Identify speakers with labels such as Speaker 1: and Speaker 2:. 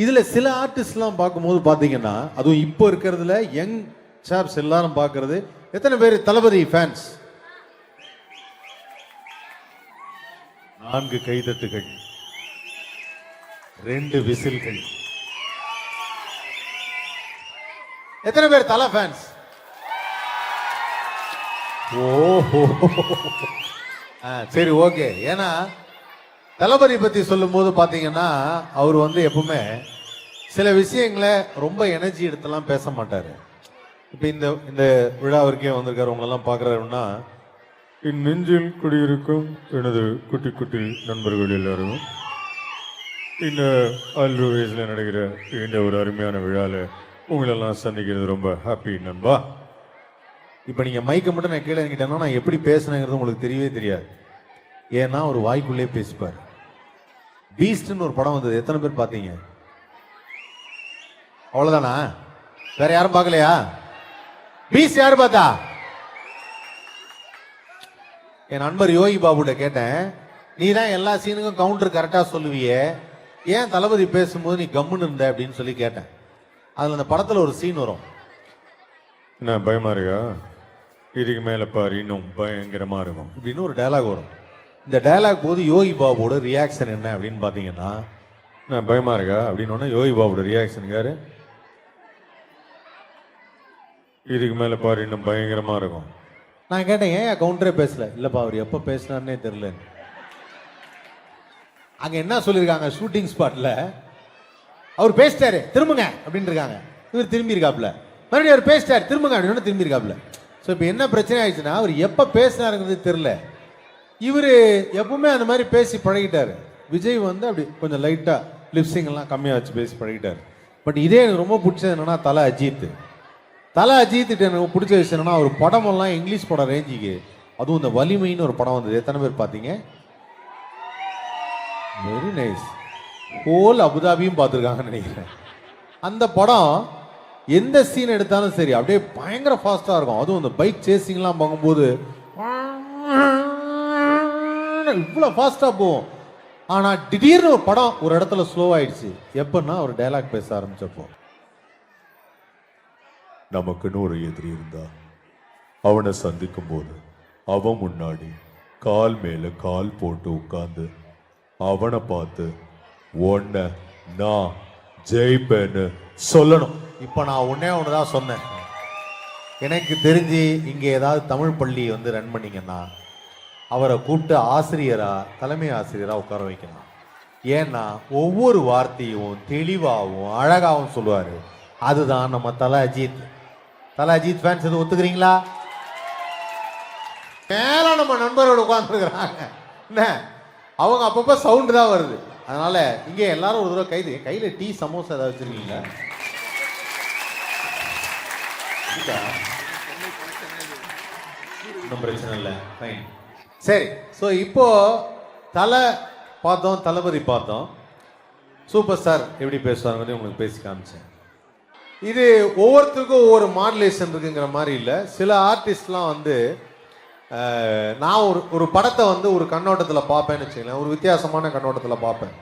Speaker 1: இதுல சில ஆர்டிஸ்ட்லாம் பார்க்கும்போது பாத்தீங்கன்னா, அதுவும் இப்போ இருக்கிறதுல யங் சாப்ஸ் எல்லாரும் பார்க்கறது, எத்தனை பேர் தளபதி ஃபேன்ஸ்? 4 கைதட்டுகள், 2 விசில்கள். எத்தனை பேர் தல ஃபேன்ஸ்? ஓஹோ, சரி, ஓகே. ஏன்னா தளபதி பத்தி சொல்லும் போது பாத்தீங்கன்னா, அவர் வந்து எப்பவுமே சில விஷயங்களை ரொம்ப எனர்ஜி எடுத்தெல்லாம் பேச மாட்டாரு. இப்ப இந்த விழாவிற்கே வந்திருக்காரு, உங்களெல்லாம் பாக்குறாருன்னா, என் நெஞ்சில் குடியிருக்கும் எனது குட்டி குட்டி நண்பர்கள் எல்லாரும் இந்த ஆல்ரு வயசுல நடக்கிற இந்த ஒரு அருமையான விழாவில் உங்களெல்லாம் சந்திக்கிறது ரொம்ப ஹாப்பி நண்பா. இப்போ நீங்கள் மைக்கை மட்டும் நான் கீழே இறங்கிட்டேன்னா நான் எப்படி பேசுனேங்கிறது உங்களுக்கு தெரியவே தெரியாது. ஏன்னா ஒரு வாய்க்குள்ளே பேசிப்பார். பீஸ்ட்னு ஒரு படம் வந்தது, எத்தனை பேர் பார்த்தீங்க? அவ்வளோதானா? வேற யாரும் பார்க்கலையா? பீஸ்ட் யாரு பார்த்தா? என் நண்பர் யோகி பாபுட்ட கேட்டேன், நீ தான் எல்லா சீனுக்கும் கவுண்டர் கரெக்டாக சொல்லுவியே, ஏன் தளபதி பேசும்போது நீ கம்முன்னு இருந்த அப்படின்னு சொல்லி கேட்டேன். அதில் அந்த படத்தில் ஒரு சீன் வரும். என்ன பயமா இருக்கா? இதுக்கு மேலே பாரு இன்னும் பயங்கரமா இருக்கும் அப்படின்னு ஒரு டயலாக் வரும். இந்த டயலாக் போது யோகி பாபுவோட ரியாக்ஷன் என்ன அப்படின்னு பார்த்தீங்கன்னா, நான் பயமா இருக்கா அப்படின்னு யோகி பாபுவோட ரியாக்ஷன் யாரு? இதுக்கு மேலே பாரு இன்னும் பயங்கரமா இருக்கும். நான் கேட்டேன், ஏன் கவுண்டரே பேசல? இல்லப்பா அவர் எப்போ பேசினார்னே தெரியல. அங்க என்ன சொல்லியிருக்காங்க, ஷூட்டிங் ஸ்பாட்ல அவர் பேசிட்டாரு திரும்புங்க அப்படின்னு இருக்காங்க. இவர் திரும்பி இருக்காப்ல, மறுபடியும் அவர் பேசிட்டாரு திரும்புங்க அப்படின்னு திரும்பி இருக்காப்ல. ஸோ இப்போ என்ன பிரச்சனை ஆயிடுச்சுன்னா, அவர் எப்போ பேசினாருங்கிறது தெரியல. இவர் எப்பவுமே அந்த மாதிரி பேசி பழகிட்டாரு. விஜய் வந்து அப்படி கொஞ்சம் லைட்டாக லிப்ஸிங் எல்லாம் கம்மியாக வச்சு பேசி பழகிட்டாரு. பட் இதே எனக்கு ரொம்ப பிடிச்சது என்னன்னா, தல அஜித் எனக்கு பிடிச்ச விஷயம் என்னன்னா, ஒரு படமெல்லாம் இங்கிலீஷ் படம் ரேஞ்சுக்கு, அதுவும் இந்த வலிமைன்னு ஒரு படம் வந்தது, எத்தனை பேர் பார்த்தீங்க? Very nice. ஹோல் அபுதாபியும் பார்த்துருக்காங்கன்னு நினைக்கிறேன். அந்த படம் எந்த சீன் எடுத்தாலும் சரி அப்படியே பயங்கர ஃபாஸ்டா இருக்கும். அதுவும் இந்த பைக் சேசிங்லாம் பார்க்கும்போது இவ்வளோ ஃபாஸ்டா போகும். ஆனா திடீர்னு ஒரு படம் ஒரு இடத்துல ஸ்லோ ஆயிடுச்சு. எப்பன்னா ஒரு டயலாக் பேச ஆரம்பிச்சப்போ, நமக்குன்னு ஒரு எதிரி இருந்தா அவனை சந்திக்கும் போது அவன் முன்னாடி கால் மேல கால் போட்டு உட்கார்ந்து அவனை பார்த்து ஒன்ன நான் ஜெயிப்பேன்னு சொல்லணும். இப்போ நான் ஒன்றுதான் சொன்னேன். எனக்கு தெரிஞ்சு இங்கே ஏதாவது தமிழ் பள்ளி வந்து ரன் பண்ணிங்கன்னா அவரை கூப்பிட்டு ஆசிரியரா, தலைமை ஆசிரியராக உட்கார வைக்கலாம். ஏன்னா ஒவ்வொரு வார்த்தையும் தெளிவாகவும் அழகாகவும் சொல்லுவார். அதுதான் நம்ம தல அஜித். தல அஜித் ஃபேன்ஸ் எதுவும் ஒத்துக்கிறீங்களா? மேல நம்ம நண்பரோடு உட்கார்ந்துருக்கிறாங்க. என்ன அவங்க அப்பப்போ சவுண்டு தான் வருது. அதனால இங்கே எல்லாரும் ஒரு தடவை கையில் டீ சமோசா ஏதாவது வச்சிருக்கீங்களா? ஒன்றும் பிரச்சனை இல்லை, ஃபைன். சரி, ஸோ இப்போ தலை பார்த்தோம், தளபதி பார்த்தோம், சூப்பர் ஸ்டார் எப்படி பேசுவாங்க உங்களுக்கு பேசி காமிச்சேன். இது ஒவ்வொருத்தருக்கும் ஒவ்வொரு மாடுலேஷன் இருக்குங்கிற மாதிரி இல்லை. சில ஆர்டிஸ்ட்லாம் வந்து நான் ஒரு படத்தை வந்து ஒரு கண்ணோட்டத்தில் பார்ப்பேன்னு வச்சுக்கலாம், ஒரு வித்தியாசமான கண்ணோட்டத்தில் பார்ப்பேன்.